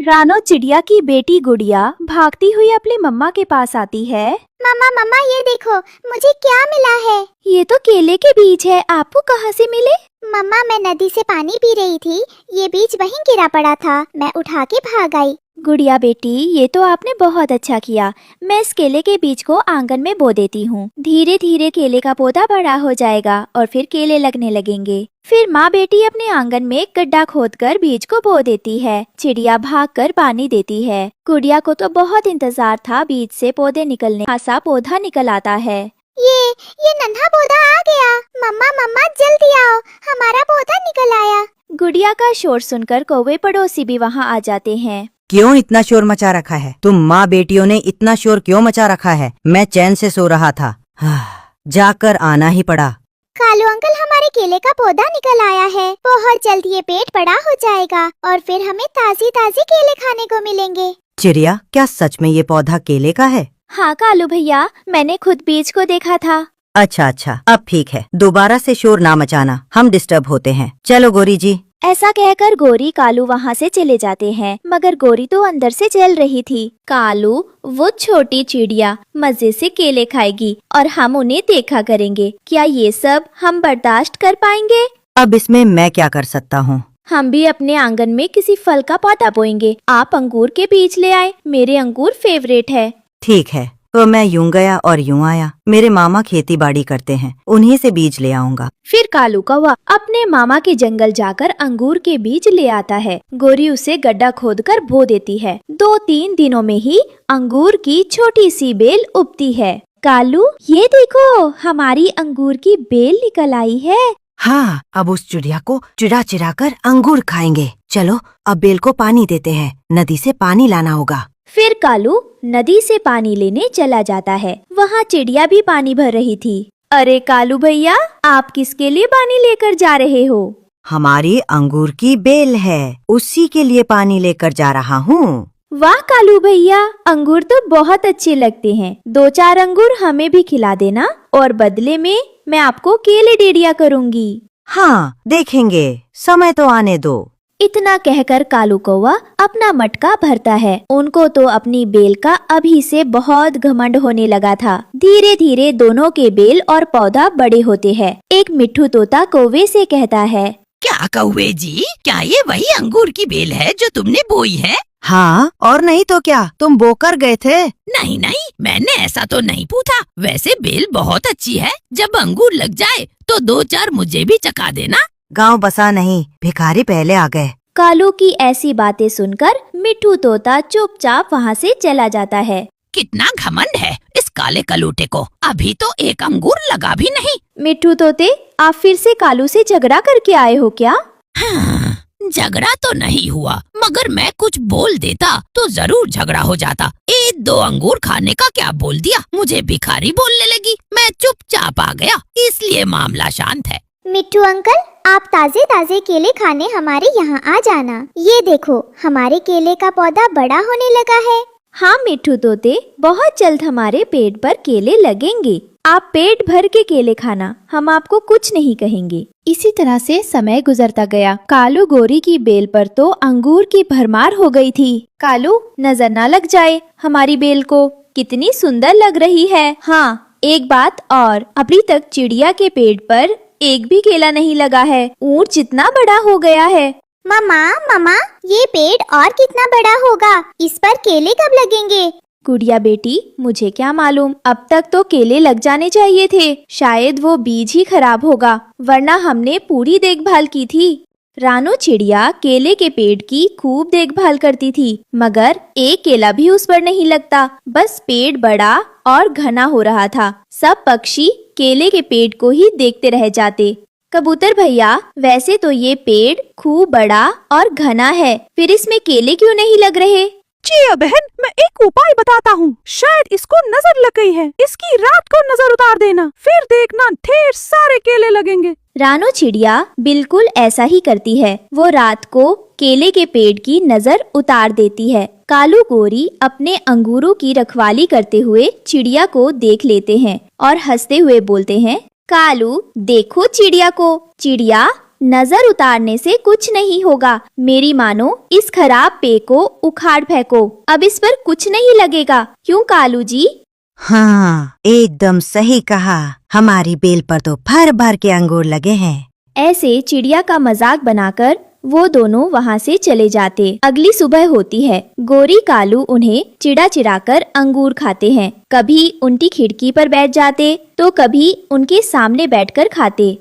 रानो चिड़िया की बेटी गुड़िया भागती हुई अपनी मम्मा के पास आती है। मम्मा मम्मा ये देखो मुझे क्या मिला है। ये तो केले के बीज है, आपको कहाँ से मिले? मम्मा मैं नदी से पानी पी रही थी, ये बीज वहीं गिरा पड़ा था, मैं उठा के भाग आई। गुड़िया बेटी, ये तो आपने बहुत अच्छा किया। मैं इस केले के बीज को आंगन में बो देती हूँ। धीरे धीरे केले का पौधा बड़ा हो जाएगा और फिर केले लगने लगेंगे। फिर माँ बेटी अपने आंगन में एक गड्ढा खोदकर बीज को बो देती है। चिड़िया भागकर पानी देती है। गुड़िया को तो बहुत इंतजार था बीज से पौधे निकलने। खासा पौधा निकल आता है। ये नन्हा पौधा आ गया। मम्मा मम्मा जल्दी आओ, हमारा पौधा निकल आया। गुड़िया का शोर सुनकर कौवे पड़ोसी भी वहाँ आ जाते हैं। क्यों इतना शोर मचा रखा है? तुम माँ बेटियों ने इतना शोर क्यों मचा रखा है? मैं चैन से सो रहा था, जाकर आना ही पड़ा। कालू अंकल, हमारे केले का पौधा निकल आया है। बहुत जल्द ये पेड़ बड़ा हो जाएगा और फिर हमें ताजी ताजी केले खाने को मिलेंगे। चिड़िया, क्या सच में ये पौधा केले का है? हाँ कालू भैया, मैंने खुद बीज को देखा था। अच्छा, अब ठीक है। दोबारा से शोर ना मचाना, हम डिस्टर्ब होते हैं। चलो गोरी जी। ऐसा कहकर गोरी कालू वहाँ से चले जाते हैं, मगर गोरी तो अंदर से जल रही थी। कालू, वो छोटी चिड़िया मजे से केले खाएगी और हम उन्हें देखा करेंगे। क्या ये सब हम बर्दाश्त कर पाएंगे? अब इसमें मैं क्या कर सकता हूँ? हम भी अपने आंगन में किसी फल का पौधा बोएंगे। आप अंगूर के बीज ले आए, मेरे अंगूर फेवरेट है। ठीक है, तो मैं यूं गया और यूं आया। मेरे मामा खेती बाड़ी करते हैं, उन्हीं से बीज ले आऊंगा। फिर कालू कौवा अपने मामा के जंगल जाकर अंगूर के बीज ले आता है। गोरी उसे गड्ढा खोदकर बो देती है। 2-3 दिनों में ही अंगूर की छोटी सी बेल उगती है। कालू, ये देखो हमारी अंगूर की बेल निकल आई है। हाँ, अब उस चिड़िया को चिड़ा चिड़ा कर अंगूर खाएंगे। चलो अब बेल को पानी देते हैं, नदी से पानी लाना होगा। फिर कालू नदी से पानी लेने चला जाता है। वहाँ चिड़िया भी पानी भर रही थी। अरे कालू भैया, आप किसके लिए पानी लेकर जा रहे हो? हमारी अंगूर की बेल है, उसी के लिए पानी लेकर जा रहा हूँ। वाह कालू भैया, अंगूर तो बहुत अच्छे लगते हैं। 2-4 अंगूर हमें भी खिला देना और बदले में मैं आपको केले दे दिया करूँगी। हाँ देखेंगे, समय तो आने दो। इतना कहकर कालू कौवा अपना मटका भरता है। उनको तो अपनी बेल का अभी से बहुत घमंड होने लगा था। धीरे धीरे दोनों के बेल और पौधा बड़े होते हैं। एक मिट्ठू तोता कौवे से कहता है, क्या कौवे जी, क्या ये वही अंगूर की बेल है जो तुमने बोई है? हाँ, और नहीं तो क्या, तुम बोकर गए थे। नहीं, मैंने ऐसा तो नहीं पूछा। वैसे बेल बहुत अच्छी है, जब अंगूर लग जाए तो 2-4 मुझे भी चखा देना। गांव बसा नहीं, भिखारी पहले आ गए। कालू की ऐसी बातें सुनकर मिट्ठू तोता चुपचाप वहाँ से चला जाता है। कितना घमंड है इस काले कलूटे को, अभी तो एक अंगूर लगा भी नहीं। मिट्ठू तोते, आप फिर से कालू से झगड़ा करके आए हो क्या? हाँ, झगड़ा तो नहीं हुआ, मगर मैं कुछ बोल देता तो जरूर झगड़ा हो जाता। 1-2 अंगूर खाने का क्या बोल दिया, मुझे भिखारी बोलने लगी। मैं चुपचाप आ गया, इसलिए मामला शांत है। मिट्ठू अंकल, आप ताजे ताजे केले खाने हमारे यहाँ आ जाना। ये देखो हमारे केले का पौधा बड़ा होने लगा है। हाँ मिट्ठू तोते, बहुत जल्द हमारे पेट पर केले लगेंगे। आप पेट भर के केले खाना, हम आपको कुछ नहीं कहेंगे। इसी तरह से समय गुजरता गया। कालू गोरी की बेल पर तो अंगूर की भरमार हो गई थी। कालू, नजर ना लग जाए हमारी बेल को, कितनी सुंदर लग रही है। हाँ, एक बात और, अभी तक चिड़िया के पेड़ पर एक भी केला नहीं लगा है। ऊंट जितना बड़ा हो गया है। मम्मा, ये पेड़ और कितना बड़ा होगा, इस पर केले कब लगेंगे? गुड़िया बेटी, मुझे क्या मालूम, अब तक तो केले लग जाने चाहिए थे। शायद वो बीज ही खराब होगा, वरना हमने पूरी देखभाल की थी। रानो चिड़िया केले के पेड़ की खूब देखभाल करती थी, मगर एक केला भी उस पर नहीं लगता। बस पेड़ बड़ा और घना हो रहा था। सब पक्षी केले के पेड़ को ही देखते रह जाते। कबूतर भैया, वैसे तो ये पेड़ खूब बड़ा और घना है, फिर इसमें केले क्यों नहीं लग रहे? जिया बहन, मैं एक उपाय बताता हूँ, शायद इसको नजर लग गई है। इसकी रात को नजर उतार देना, फिर देखना ढेर सारे केले लगेंगे। रानो चिड़िया बिल्कुल ऐसा ही करती है। वो रात को केले के पेड़ की नजर उतार देती है। कालू गोरी अपने अंगूरों की रखवाली करते हुए चिड़िया को देख लेते हैं और हंसते हुए बोलते हैं, कालू देखो चिड़िया को। चिड़िया, नजर उतारने से कुछ नहीं होगा। मेरी मानो, इस खराब पेड़ को उखाड़ फेंको, अब इस पर कुछ नहीं लगेगा। क्यों कालू जी? हाँ, एकदम सही कहा। हमारी बेल पर तो भर भर के अंगूर लगे हैं। ऐसे चिड़िया का मजाक बनाकर वो दोनों वहाँ से चले जाते। अगली सुबह होती है। गोरी कालू उन्हें चिड़ा चिढ़ाकर अंगूर खाते हैं। कभी उनकी खिड़की पर बैठ जाते तो कभी उनके सामने बैठकर खाते।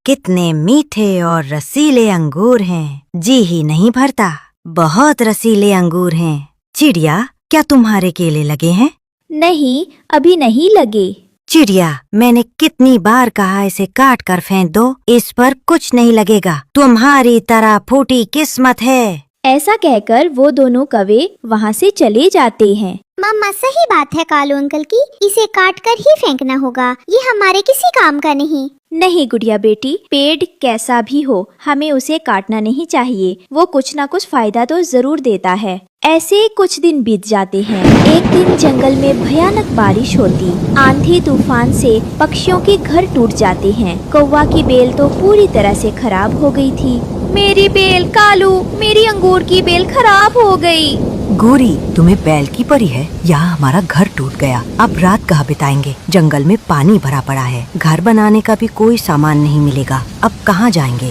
कितने मीठे और रसीले अंगूर हैं, जी ही नहीं भरता। बहुत रसीले अंगूर हैं। चिड़िया, क्या तुम्हारे केले लगे हैं? नहीं, अभी नहीं लगे। चिड़िया, मैंने कितनी बार कहा इसे काट कर फेंक दो, इस पर कुछ नहीं लगेगा। तुम्हारी तरह फूटी किस्मत है। ऐसा कहकर वो दोनों कौवे वहाँ से चले जाते हैं। मम्मा, सही बात है कालू अंकल की, इसे काट कर ही फेंकना होगा, ये हमारे किसी काम का नहीं। नहीं गुड़िया बेटी, पेड़ कैसा भी हो, हमें उसे काटना नहीं चाहिए। वो कुछ ना कुछ फायदा तो जरूर देता है। ऐसे कुछ दिन बीत जाते हैं। एक दिन जंगल में भयानक बारिश होती। आंधी तूफान से पक्षियों के घर टूट जाते हैं। कौवा की बेल तो पूरी तरह से खराब हो गई थी। मेरी बेल कालू, मेरी अंगूर की बेल खराब हो गई। गोरी, तुम्हें बैल की पड़ी है? यहाँ हमारा घर टूट गया, अब रात कहाँ बिताएंगे? जंगल में पानी भरा पड़ा है, घर बनाने का भी कोई सामान नहीं मिलेगा, अब कहाँ जाएंगे?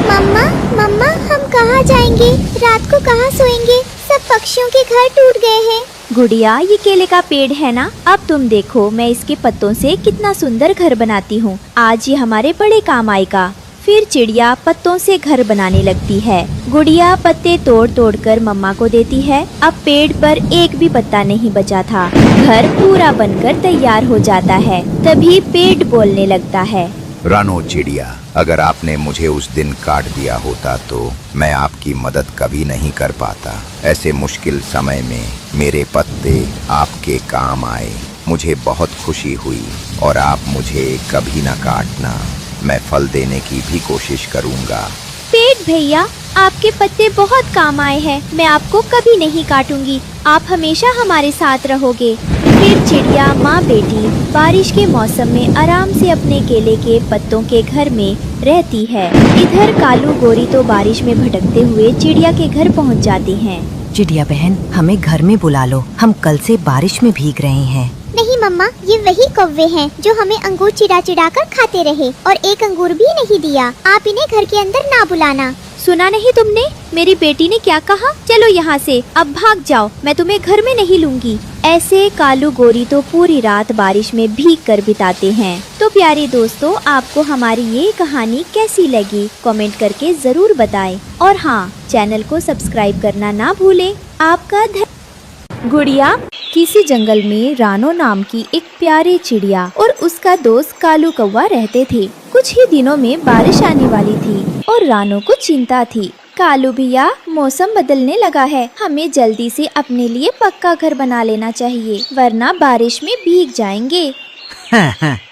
मम्मा, मम्मा, हम कहाँ जाएंगे? रात को कहाँ सोएंगे? सब पक्षियों के घर टूट गए हैं। गुड़िया, ये केले का पेड़ है ना, अब तुम देखो मैं इसके पत्तों से कितना सुंदर घर बनाती हूँ। आज ये हमारे बड़े काम आएगा। फिर चिड़िया पत्तों से घर बनाने लगती है। गुड़िया पत्ते तोड़ तोड़ कर मम्मा को देती है। अब पेड़ पर एक भी पत्ता नहीं बचा था। घर पूरा बनकर तैयार हो जाता है। तभी पेड़ बोलने लगता है। रानो चिड़िया, अगर आपने मुझे उस दिन काट दिया होता तो मैं आपकी मदद कभी नहीं कर पाता। ऐसे मुश्किल समय में मेरे पत्ते आपके काम आए, मुझे बहुत खुशी हुई। और आप मुझे कभी न काटना, मैं फल देने की भी कोशिश करूँगा। पेड़ भैया, आपके पत्ते बहुत काम आए हैं, मैं आपको कभी नहीं काटूंगी, आप हमेशा हमारे साथ रहोगे। फिर चिड़िया माँ बेटी बारिश के मौसम में आराम से अपने केले के पत्तों के घर में रहती है। इधर कालू गोरी तो बारिश में भटकते हुए चिड़िया के घर पहुँच जाती हैं। चिड़िया बहन, हमें घर में बुला लो, हम कल से बारिश में भीग रहे हैं। नहीं मम्मा, ये वही कौवे हैं जो हमें अंगूर चिड़ा चिड़ा कर खाते रहे और एक अंगूर भी नहीं दिया। आप इन्हें घर के अंदर ना बुलाना। सुना नहीं तुमने? मेरी बेटी ने क्या कहा? चलो यहाँ से, अब भाग जाओ, मैं तुम्हें घर में नहीं लूंगी। ऐसे कालू गोरी तो पूरी रात बारिश में भीग कर बिताते हैं। तो प्यारे दोस्तों, आपको हमारी ये कहानी कैसी लगी कमेंट करके जरूर बताएं। और हाँ, चैनल को सब्सक्राइब करना ना भूलें। आपका गुड़िया, किसी जंगल में रानो नाम की एक प्यारी चिड़िया और उसका दोस्त कालू कौवा रहते थे। कुछ ही दिनों में बारिश आने वाली थी और रानो को चिंता थी। कालू भैया, मौसम बदलने लगा है, हमें जल्दी से अपने लिए पक्का घर बना लेना चाहिए, वरना बारिश में भीग जाएंगे।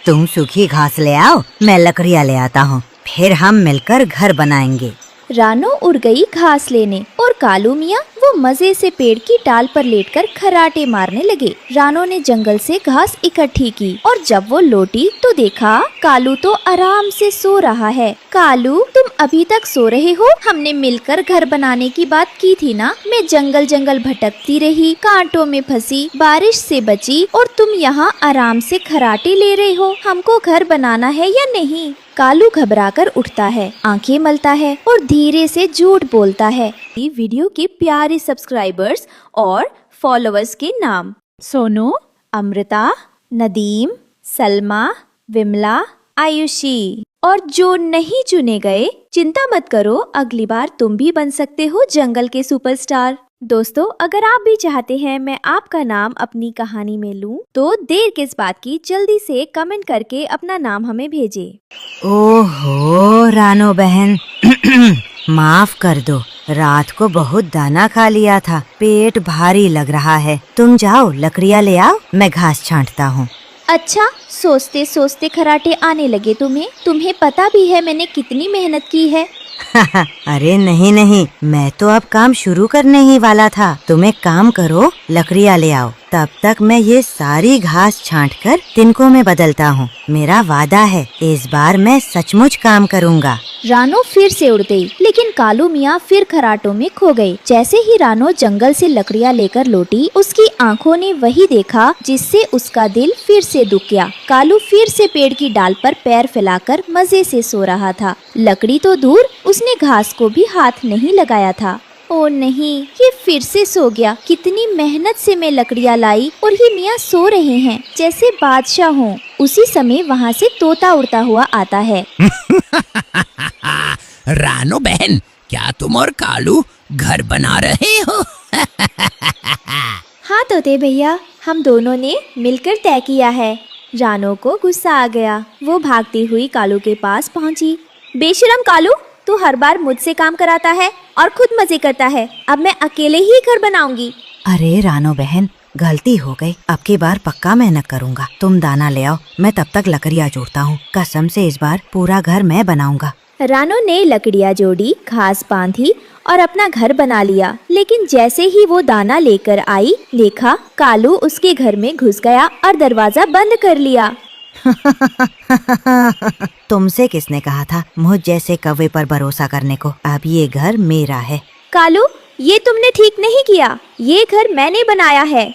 तुम सूखी घास ले आओ, मैं लकड़ियाँ ले आता हूँ, फिर हम मिलकर घर बनाएंगे। रानो उड़ गई घास लेने और कालू मियाँ वो मजे से पेड़ की डाल पर लेटकर खराटे मारने लगे। रानो ने जंगल से घास इकट्ठी की और जब वो लौटी तो देखा कालू तो आराम से सो रहा है। कालू, तुम अभी तक सो रहे हो? हमने मिलकर घर बनाने की बात की थी ना। मैं जंगल जंगल भटकती रही, कांटों में फंसी, बारिश से बची और तुम यहाँ आराम से खराटे ले रहे हो। हमको घर बनाना है या नहीं? कालू घबराकर उठता है, आंखें मलता है और धीरे से झूठ बोलता है। वीडियो के प्यारे सब्सक्राइबर्स और फॉलोअर्स के नाम: सोनू, अमृता, नदीम, सलमा, विमला, आयुषी। और जो नहीं चुने गए, चिंता मत करो, अगली बार तुम भी बन सकते हो जंगल के सुपरस्टार। दोस्तों, अगर आप भी चाहते हैं मैं आपका नाम अपनी कहानी में लूं, तो देर किस बात की, जल्दी से कमेंट करके अपना नाम हमें भेजें। ओहो रानो बहन, माफ कर दो, रात को बहुत दाना खा लिया था, पेट भारी लग रहा है। तुम जाओ, लकड़ियाँ ले आओ, मैं घास छांटता हूँ। अच्छा, सोचते सोचते खराटे आने लगे तुम्हें पता भी है मैंने कितनी मेहनत की है। अरे नहीं नहीं, मैं तो अब काम शुरू करने ही वाला था। तुम एक काम करो, लकड़ियाँ ले आओ, तब तक मैं ये सारी घास छांटकर तिनकों में बदलता हूँ। मेरा वादा है, इस बार मैं सचमुच काम करूँगा। रानो फिर से उड़ गई, लेकिन कालू मियाँ फिर खराटों में खो गई। जैसे ही रानो जंगल से लकड़ियाँ लेकर लौटी, उसकी आंखों ने वही देखा जिससे उसका दिल फिर से दुख गया। कालू फिर से पेड़ की डाल पर पैर फैलाकर मजे से सो रहा था। लकड़ी तो दूर, उसने घास को भी हाथ नहीं लगाया था। ओ नहीं, ये फिर से सो गया। कितनी मेहनत से मैं लकड़ियाँ लाई और ये मियाँ सो रहे हैं जैसे बादशाह हों। उसी समय वहाँ से तोता उड़ता हुआ आता है। रानो बहन, क्या तुम और कालू घर बना रहे हो? हाँ तोते भैया, हम दोनों ने मिलकर तय किया है। रानो को गुस्सा आ गया। वो भागती हुई कालू के पास पहुँची। बेशरम कालू, तू हर बार मुझसे काम कराता है और खुद मजे करता है। अब मैं अकेले ही घर बनाऊंगी। अरे रानो बहन, गलती हो गई। अब की बार पक्का मेहनत करूँगा। तुम दाना ले आओ, मैं तब तक लकड़ियाँ जोड़ता हूँ। कसम से इस बार पूरा घर मैं बनाऊंगा। रानो ने लकड़ियाँ जोड़ी, घास बांधी और अपना घर बना लिया। लेकिन जैसे ही वो दाना लेकर आई, देखा कालू उसके घर में घुस गया और दरवाजा बंद कर लिया। तुमसे किसने कहा था मुझ जैसे कौवे पर भरोसा करने को? अब ये घर मेरा है। कालू, ये तुमने ठीक नहीं किया। ये घर मैंने बनाया है।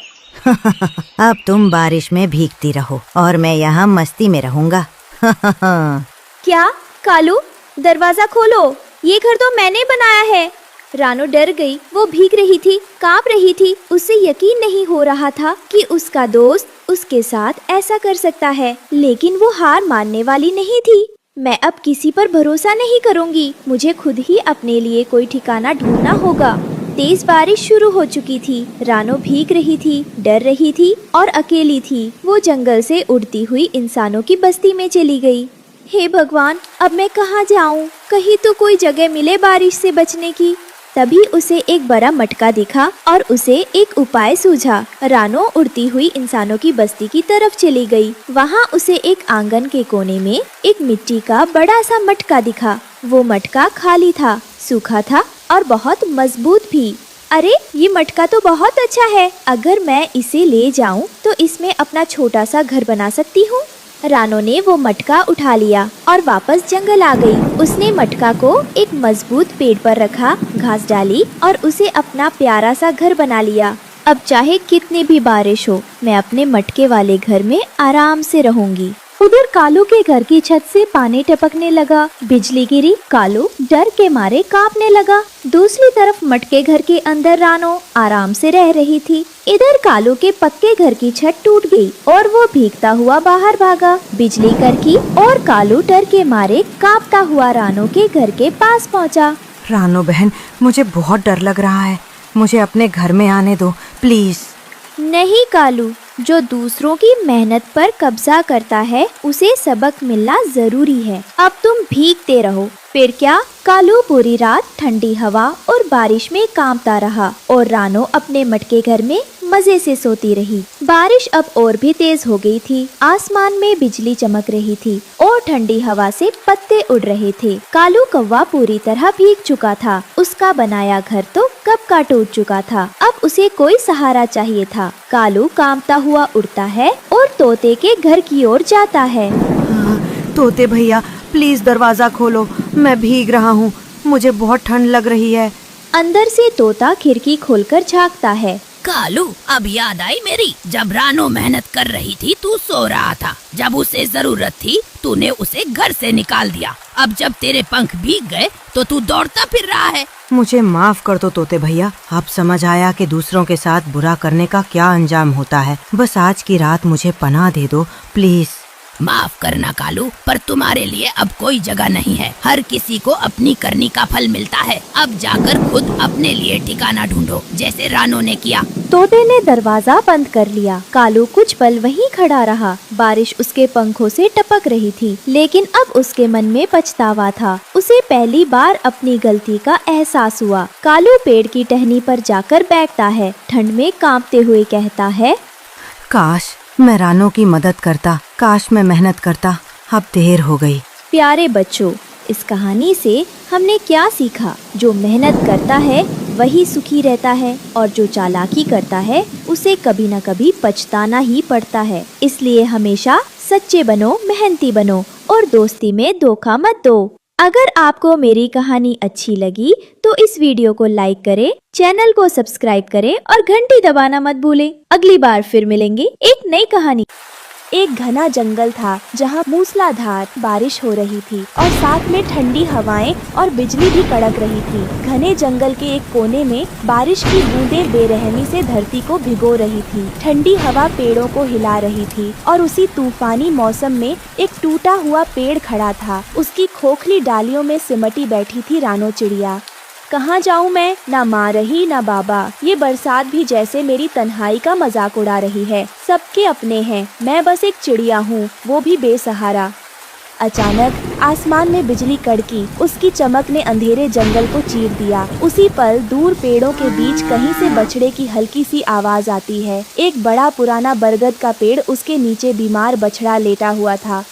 अब तुम बारिश में भीगती रहो और मैं यहाँ मस्ती में रहूँगा। क्या कालू, दरवाजा खोलो, ये घर तो मैंने बनाया है। रानो डर गई। वो भीग रही थी, कांप रही थी। उसे यकीन नहीं हो रहा था कि उसका दोस्त उसके साथ ऐसा कर सकता है। लेकिन वो हार मानने वाली नहीं थी। मैं अब किसी पर भरोसा नहीं करूंगी। मुझे खुद ही अपने लिए कोई ठिकाना ढूंढना होगा। तेज बारिश शुरू हो चुकी थी। रानो भीग रही थी, डर रही थी और अकेली थी। वो जंगल से उड़ती हुई इंसानों की बस्ती में चली गई। हे भगवान, अब मैं कहाँ जाऊँ? कहीं तो कोई जगह मिले बारिश से बचने की। तभी उसे एक बड़ा मटका दिखा और उसे एक उपाय सूझा। रानो उड़ती हुई इंसानों की बस्ती की तरफ चली गई। वहाँ उसे एक आंगन के कोने में एक मिट्टी का बड़ा सा मटका दिखा। वो मटका खाली था, सूखा था और बहुत मजबूत भी। अरे, ये मटका तो बहुत अच्छा है। अगर मैं इसे ले जाऊँ तो इसमें अपना छोटा सा घर बना सकती हूँ। रानो ने वो मटका उठा लिया और वापस जंगल आ गई। उसने मटका को एक मजबूत पेड़ पर रखा, घास डाली और उसे अपना प्यारा सा घर बना लिया। अब चाहे कितनी भी बारिश हो, मैं अपने मटके वाले घर में आराम से रहूंगी। उधर कालू के घर की छत से पानी टपकने लगा। बिजली गिरी। कालू डर के मारे कांपने लगा। दूसरी तरफ मटके घर के अंदर रानो आराम से रह रही थी। इधर कालू के पक्के घर की छत टूट गई और वो भीगता हुआ बाहर भागा। बिजली कड़की और कालू डर के मारे कांपता हुआ रानो के घर के पास पहुंचा। रानो बहन, मुझे बहुत डर लग रहा है। मुझे अपने घर में आने दो प्लीज। नहीं कालू, जो दूसरों की मेहनत पर कब्जा करता है उसे सबक मिलना जरूरी है। अब तुम भीगते रहो। फिर क्या, कालू पूरी रात ठंडी हवा और बारिश में कांपता रहा और रानो अपने मटके घर में मजे से सोती रही। बारिश अब और भी तेज हो गई थी। आसमान में बिजली चमक रही थी और ठंडी हवा से पत्ते उड़ रहे थे। कालू कौवा पूरी तरह भीग चुका था। उसका बनाया घर तो कब का टूट चुका था। अब उसे कोई सहारा चाहिए था। कालू कांपता हुआ उड़ता है और तोते के घर की ओर जाता है। तोते भैया, प्लीज दरवाजा खोलो, मैं भीग रहा हूँ। मुझे बहुत ठंड लग रही है। अंदर से तोता खिड़की खोलकर झांकता है। कालू, अब याद आई मेरी। जब रानो मेहनत कर रही थी तू सो रहा था। जब उसे जरूरत थी तूने उसे घर से निकाल दिया। अब जब तेरे पंख भीग गए तो तू दौड़ता फिर रहा है। मुझे माफ कर दो तोते भैया। अब समझ आया कि दूसरों के साथ बुरा करने का क्या अंजाम होता है। बस आज की रात मुझे पनाह दे दो प्लीज। माफ करना कालू, पर तुम्हारे लिए अब कोई जगह नहीं है। हर किसी को अपनी करनी का फल मिलता है। अब जाकर खुद अपने लिए ठिकाना ढूंढो, जैसे रानो ने किया। तोते ने दरवाजा बंद कर लिया। कालू कुछ पल वहीं खड़ा रहा। बारिश उसके पंखों से टपक रही थी, लेकिन अब उसके मन में पछतावा था। उसे पहली बार अपनी गलती का एहसास हुआ। कालू पेड़ की टहनी पर जाकर बैठता है। ठंड में कांपते हुए कहता है, काश मैं रानो की मदद करता, काश मैं मेहनत करता। अब देर हो गई। प्यारे बच्चों, इस कहानी से हमने क्या सीखा? जो मेहनत करता है वही सुखी रहता है, और जो चालाकी करता है उसे कभी न कभी पछताना ही पड़ता है। इसलिए हमेशा सच्चे बनो, मेहनती बनो और दोस्ती में धोखा मत दो। अगर आपको मेरी कहानी अच्छी लगी तो इस वीडियो को लाइक करें, चैनल को सब्सक्राइब करें और घंटी दबाना मत भूलें। अगली बार फिर मिलेंगे एक नई कहानी। एक घना जंगल था जहाँ मूसलाधार बारिश हो रही थी और साथ में ठंडी हवाएं और बिजली भी कड़क रही थी। घने जंगल के एक कोने में बारिश की बूंदें बेरहमी से धरती को भिगो रही थी। ठंडी हवा पेड़ों को हिला रही थी और उसी तूफानी मौसम में एक टूटा हुआ पेड़ खड़ा था। उसकी खोखली डालियों में सिमटी बैठी थी रानो चिड़िया। कहाँ जाऊँ मैं, ना माँ रही ना बाबा, ये बरसात भी जैसे मेरी तन्हाई का मजाक उड़ा रही है। सबके अपने हैं, मैं बस एक चिड़िया हूँ, वो भी बेसहारा। अचानक आसमान में बिजली कड़की, उसकी चमक ने अंधेरे जंगल को चीर दिया। उसी पल दूर पेड़ों के बीच कहीं से बछड़े की हल्की सी आवाज आती है। एक बड़ा पुराना बरगद का पेड़, उसके नीचे बीमार बछड़ा लेटा हुआ था।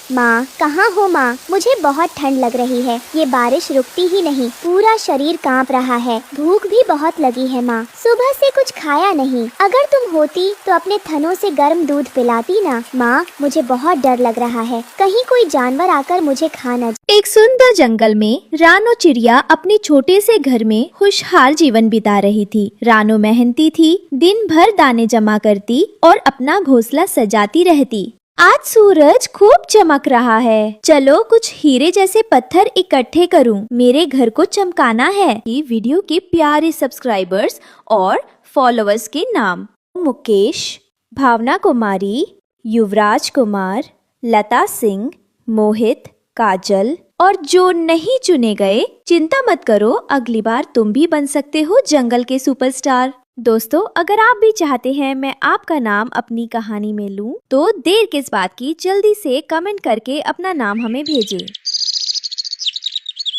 माँ, कहाँ हो माँ? मुझे बहुत ठंड लग रही है। ये बारिश रुकती ही नहीं, पूरा शरीर कांप रहा है। भूख भी बहुत लगी है माँ, सुबह से कुछ खाया नहीं। अगर तुम होती तो अपने थनों से गर्म दूध पिलाती ना। माँ, मुझे बहुत डर लग रहा है, कहीं कोई जानवर आकर मुझे खा न जाए। एक सुंदर जंगल में रानो चिड़िया अपने छोटे से घर में खुशहाल जीवन बिता रही थी। रानो मेहनती थी, दिन भर दाने जमा करती और अपना घोंसला सजाती रहती। आज सूरज खूब चमक रहा है, चलो कुछ हीरे जैसे पत्थर इकट्ठे करूं, मेरे घर को चमकाना है। ये वीडियो के प्यारे सब्सक्राइबर्स और फॉलोअर्स के नाम: मुकेश, भावना कुमारी, युवराज कुमार, लता सिंह, मोहित, काजल। और जो नहीं चुने गए, चिंता मत करो, अगली बार तुम भी बन सकते हो जंगल के सुपरस्टार। दोस्तों, अगर आप भी चाहते हैं मैं आपका नाम अपनी कहानी में लूं, तो देर किस बात की, जल्दी से कमेंट करके अपना नाम हमें भेजें।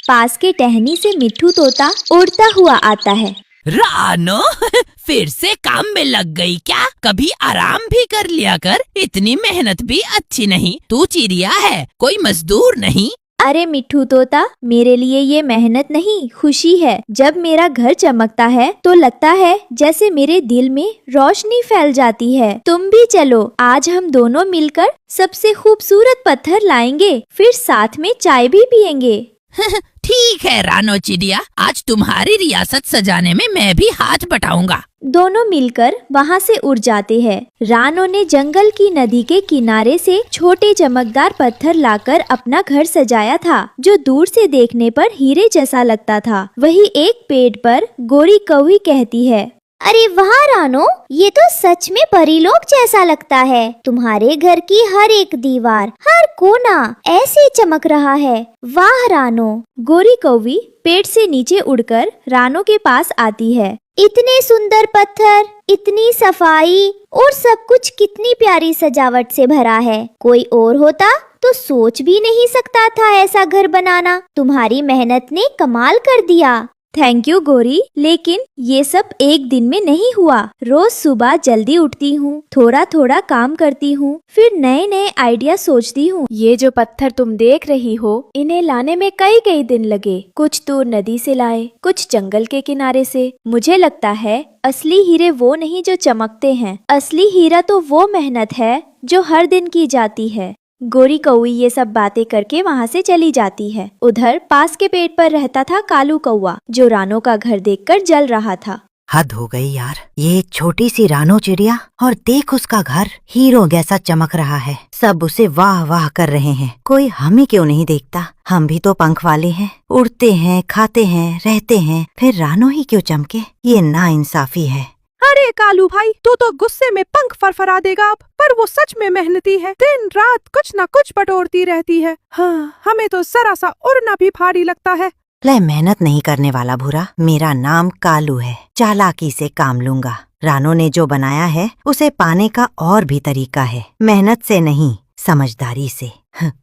पास के टहनी से मिट्ठू तोता उड़ता हुआ आता है। रानो फिर से काम में लग गई क्या? कभी आराम भी कर लिया कर, इतनी मेहनत भी अच्छी नहीं। तू चिड़िया है, कोई मजदूर नहीं। अरे मिट्ठू तोता, मेरे लिए ये मेहनत नहीं, खुशी है। जब मेरा घर चमकता है तो लगता है जैसे मेरे दिल में रोशनी फैल जाती है। तुम भी चलो, आज हम दोनों मिलकर सबसे खूबसूरत पत्थर लाएंगे, फिर साथ में चाय भी पियेंगे। ठीक है रानो चिड़िया, आज तुम्हारी रियासत सजाने में मैं भी हाथ बटाऊंगा। दोनों मिलकर वहाँ से उड़ जाते हैं। रानो ने जंगल की नदी के किनारे से छोटे चमकदार पत्थर लाकर अपना घर सजाया था, जो दूर से देखने पर हीरे जैसा लगता था। वही एक पेड़ पर गोरी कौवी कहती है, अरे वाह रानो, ये तो सच में परीलोक जैसा लगता है। तुम्हारे घर की हर एक दीवार, हर कोना ऐसे चमक रहा है। वाह रानो। गोरी कौवी पेड़ से नीचे उड़कर रानो के पास आती है। इतने सुंदर पत्थर, इतनी सफाई और सब कुछ कितनी प्यारी सजावट से भरा है। कोई और होता तो सोच भी नहीं सकता था ऐसा घर बनाना। तुम्हारी मेहनत ने कमाल कर दिया। थैंक यू गोरी, लेकिन ये सब एक दिन में नहीं हुआ। रोज सुबह जल्दी उठती हूँ, थोड़ा थोड़ा काम करती हूँ, फिर नए नए आइडिया सोचती हूँ। ये जो पत्थर तुम देख रही हो, इन्हें लाने में कई दिन लगे। कुछ दूर नदी से लाए, कुछ जंगल के किनारे से। मुझे लगता है असली हीरे वो नहीं जो चमकते हैं, असली हीरा तो वो मेहनत है जो हर दिन की जाती है। गोरी कौवी ये सब बातें करके वहाँ से चली जाती है। उधर पास के पेड़ पर रहता था कालू कौवा, जो रानो का घर देखकर जल रहा था। हद हो गई यार, ये छोटी सी रानो चिड़िया, और देख उसका घर हीरो जैसा चमक रहा है। सब उसे वाह वाह कर रहे हैं, कोई हमें क्यों नहीं देखता? हम भी तो पंख वाले हैं, उड़ते हैं, खाते हैं, रहते हैं, फिर रानो ही क्यों चमके? ये नाइंसाफी है। अरे कालू भाई, तू तो गुस्से में पंख फरफरा देगा अब, पर वो सच में मेहनती है। दिन रात कुछ न कुछ बटोरती रहती है। हाँ, हमें तो जरा सा उड़ना भी भारी लगता है। ले, मेहनत नहीं करने वाला भूरा, मेरा नाम कालू है, चालाकी से काम लूंगा। रानो ने जो बनाया है उसे पाने का और भी तरीका है, मेहनत से नहीं, समझदारी से।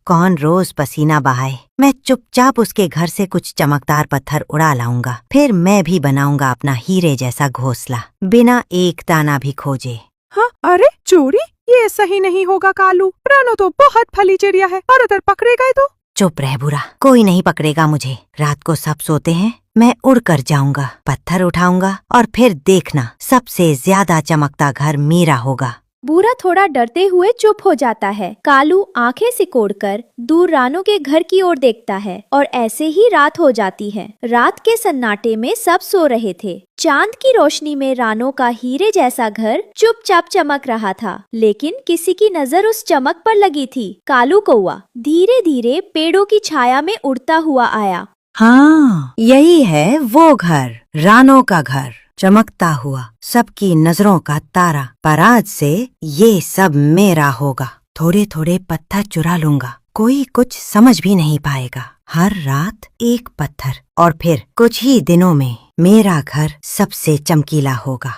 कौन रोज पसीना बहाए? मैं चुपचाप उसके घर से कुछ चमकदार पत्थर उड़ा लाऊंगा, फिर मैं भी बनाऊंगा अपना हीरे जैसा घोंसला, बिना एक दाना भी खोजे। हाँ, अरे चोरी, ये सही नहीं होगा कालू। रानो तो बहुत भली चिड़िया है, और अगर पकड़े गए तो चुप रह बुरा, कोई नहीं पकड़ेगा मुझे। रात को सब सोते हैं, मैं उड़ कर जाऊंगा, पत्थर उठाऊंगा और फिर देखना सबसे ज्यादा चमकता घर मेरा होगा। बुरा थोड़ा डरते हुए चुप हो जाता है। कालू आंखें सिकोड़कर दूर रानो के घर की ओर देखता है और ऐसे ही रात हो जाती है। रात के सन्नाटे में सब सो रहे थे। चांद की रोशनी में रानो का हीरे जैसा घर चुपचाप चमक रहा था, लेकिन किसी की नजर उस चमक पर लगी थी। कालू कौआ धीरे धीरे पेड़ों की छाया में उड़ता हुआ आया। हाँ, यही है वो घर, रानो का घर, चमकता हुआ, सबकी नजरों का तारा। पर आज से ये सब मेरा होगा। थोड़े थोड़े पत्थर चुरा लूंगा, कोई कुछ समझ भी नहीं पाएगा। हर रात एक पत्थर और फिर कुछ ही दिनों में मेरा घर सबसे चमकीला होगा।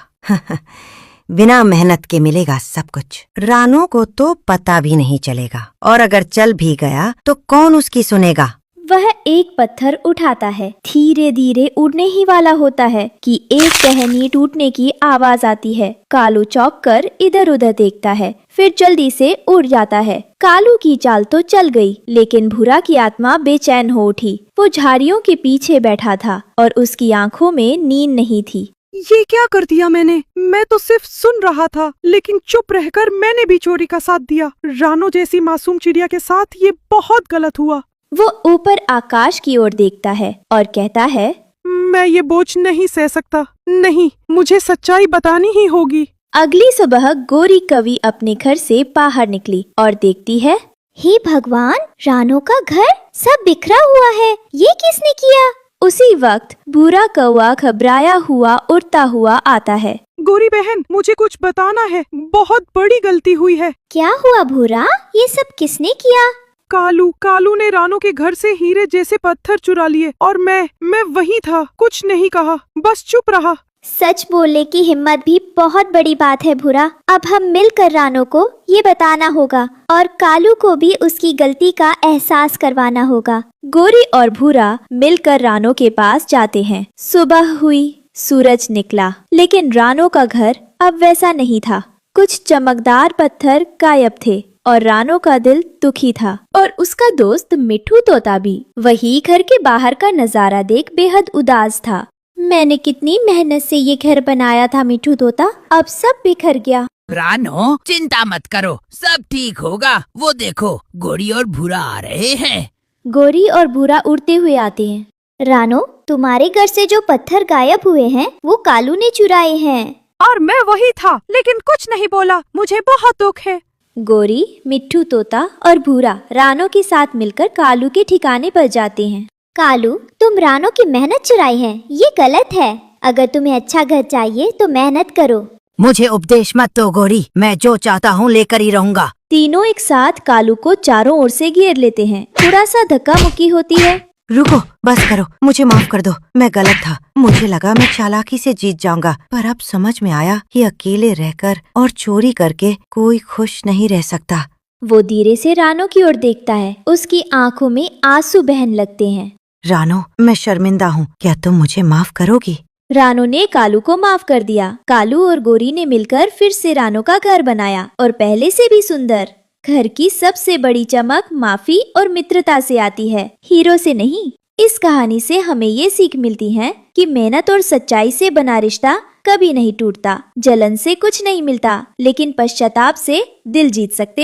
बिना मेहनत के मिलेगा सब कुछ। रानो को तो पता भी नहीं चलेगा, और अगर चल भी गया तो कौन उसकी सुनेगा। वह एक पत्थर उठाता है। धीरे धीरे उड़ने ही वाला होता है कि एक टहनी टूटने की आवाज आती है। कालू चौंक कर इधर उधर देखता है, फिर जल्दी से उड़ जाता है। कालू की चाल तो चल गई, लेकिन भूरा की आत्मा बेचैन हो उठी। वो झाड़ियों के पीछे बैठा था और उसकी आंखों में नींद नहीं थी। ये क्या कर दिया मैंने? मैं तो सिर्फ सुन रहा था, लेकिन चुप रहकर मैंने भी चोरी का साथ दिया। रानो जैसी मासूम चिड़िया के साथ ये बहुत गलत हुआ। वो ऊपर आकाश की ओर देखता है और कहता है, मैं ये बोझ नहीं सह सकता। नहीं, मुझे सच्चाई बतानी ही होगी। अगली सुबह गोरी कवि अपने घर से बाहर निकली और देखती है, हे भगवान, रानो का घर सब बिखरा हुआ है। ये किसने किया? उसी वक्त भूरा कौआ घबराया हुआ उड़ता हुआ आता है। गोरी बहन, मुझे कुछ बताना है, बहुत बड़ी गलती हुई है। क्या हुआ भूरा? ये सब किसने किया? कालू ने रानो के घर से हीरे जैसे पत्थर चुरा लिए और मैं वही था, कुछ नहीं कहा, बस चुप रहा। सच बोलने की हिम्मत भी बहुत बड़ी बात है भूरा। अब हम मिलकर रानो को ये बताना होगा और कालू को भी उसकी गलती का एहसास करवाना होगा। गोरी और भूरा मिलकर रानो के पास जाते हैं। सुबह हुई, सूरज निकला, लेकिन रानो का घर अब वैसा नहीं था। कुछ चमकदार पत्थर गायब थे और रानो का दिल दुखी था, और उसका दोस्त मिट्ठू तोता भी। वही घर के बाहर का नजारा देख बेहद उदास था। मैंने कितनी मेहनत से ये घर बनाया था मिट्ठू तोता, अब सब बिखर गया। रानो, चिंता मत करो, सब ठीक होगा। वो देखो, गोरी और भूरा आ रहे हैं। गोरी और भूरा उड़ते हुए आते हैं। रानो, तुम्हारे घर से जो पत्थर गायब हुए हैं वो कालू ने चुराए हैं। और मैं वही था, लेकिन कुछ नहीं बोला। मुझे बहुत दुख है। गोरी, मिट्ठू तोता और भूरा रानो के साथ मिलकर कालू के ठिकाने पर जाते हैं। कालू, तुम रानो की मेहनत चुराई है, ये गलत है। अगर तुम्हें अच्छा घर चाहिए तो मेहनत करो। मुझे उपदेश मत दो गोरी, मैं जो चाहता हूँ लेकर ही रहूंगा। तीनों एक साथ कालू को चारों ओर से घेर लेते हैं। थोड़ा सा धक्का मुक्की होती है। रुको, बस करो, मुझे माफ कर दो, मैं गलत था। मुझे लगा मैं चालाकी से जीत जाऊंगा, पर अब समझ में आया कि अकेले रहकर और चोरी करके कोई खुश नहीं रह सकता। वो धीरे से रानो की ओर देखता है। उसकी आंखों में आंसू बहन लगते हैं। रानो, मैं शर्मिंदा हूँ, क्या तुम मुझे माफ करोगी? रानो ने कालू को माफ कर दिया। कालू और गोरी ने मिलकर फिर से रानो का घर बनाया, और पहले से भी सुंदर। घर की सबसे बड़ी चमक माफी और मित्रता से आती है, हीरो से नहीं। इस कहानी से हमें ये सीख मिलती है कि मेहनत और सच्चाई से बना रिश्ता कभी नहीं टूटता। जलन से कुछ नहीं मिलता, लेकिन पश्चाताप से दिल जीत सकते।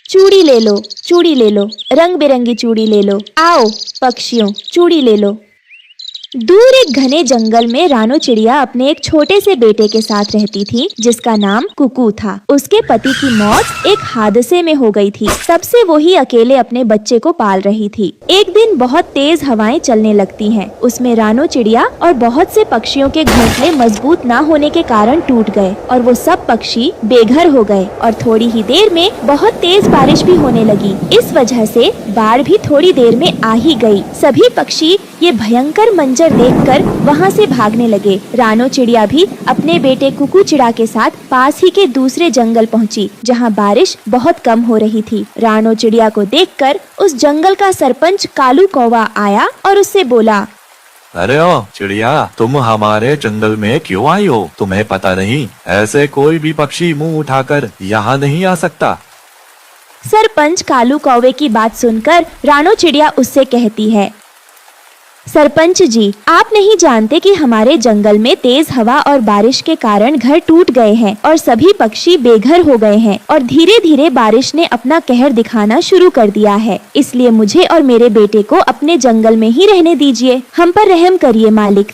चूड़ी ले लो, चूड़ी ले लो, रंग बिरंगी चूड़ी ले लो। आओ पक्षियों, चूड़ी ले लो। दूर एक घने जंगल में रानो चिड़िया अपने एक छोटे से बेटे के साथ रहती थी, जिसका नाम कुकू था। उसके पति की मौत एक हादसे में हो गई थी। तब से वो ही अकेले अपने बच्चे को पाल रही थी। एक दिन बहुत तेज हवाएं चलने लगती हैं। उसमें रानो चिड़िया और बहुत से पक्षियों के घोंसले मजबूत न होने के कारण टूट गए और वो सब पक्षी बेघर हो गए। और थोड़ी ही देर में बहुत तेज बारिश भी होने लगी। इस वजह से बाढ़ भी थोड़ी देर में आ ही गई। सभी पक्षी ये भयंकर मंजर देखकर वहाँ से भागने लगे। रानो चिड़िया भी अपने बेटे कुकू चिड़ा के साथ पास ही के दूसरे जंगल पहुँची, जहाँ बारिश बहुत कम हो रही थी। रानो चिड़िया को देखकर उस जंगल का सरपंच कालू कौवा आया और उससे बोला, अरे ओ चिड़िया, तुम हमारे जंगल में क्यों आई हो? तुम्हें पता नहीं, ऐसे कोई भी पक्षी मुंह उठाकर यहाँ नहीं आ सकता। सरपंच कालू कौवे की बात सुनकर रानो चिड़िया उससे कहती है, सरपंच जी, आप नहीं जानते कि हमारे जंगल में तेज हवा और बारिश के कारण घर टूट गए हैं और सभी पक्षी बेघर हो गए हैं और धीरे धीरे बारिश ने अपना कहर दिखाना शुरू कर दिया है। इसलिए मुझे और मेरे बेटे को अपने जंगल में ही रहने दीजिए। हम पर रहम करिए मालिक।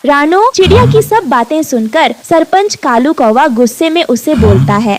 रानो चिड़िया की सब बातें सुनकर सरपंच कालू कौवा गुस्से में उसे बोलता है,